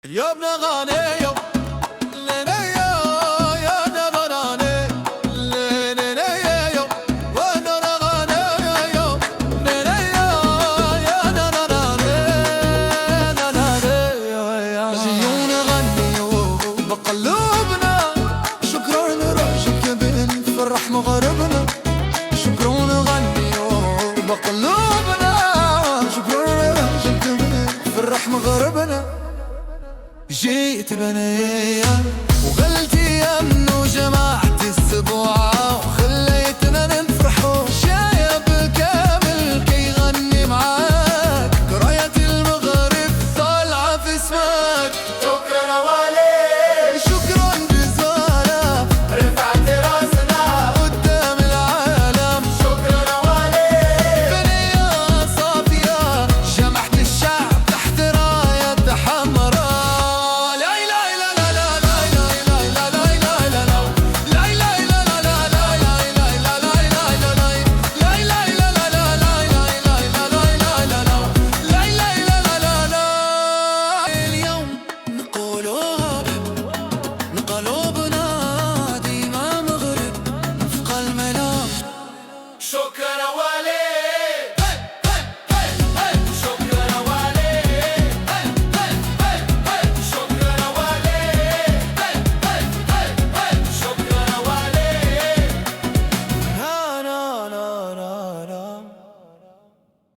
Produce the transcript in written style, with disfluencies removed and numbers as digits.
يا ابن غاني يا قلوبنا شكرا لرجل كبن فرح مغربنا شكرا نغني بقلوبنا شكرا لرجل كبن فرح مغربنا جيت بنية وغلتي يا منو جماعة السبوع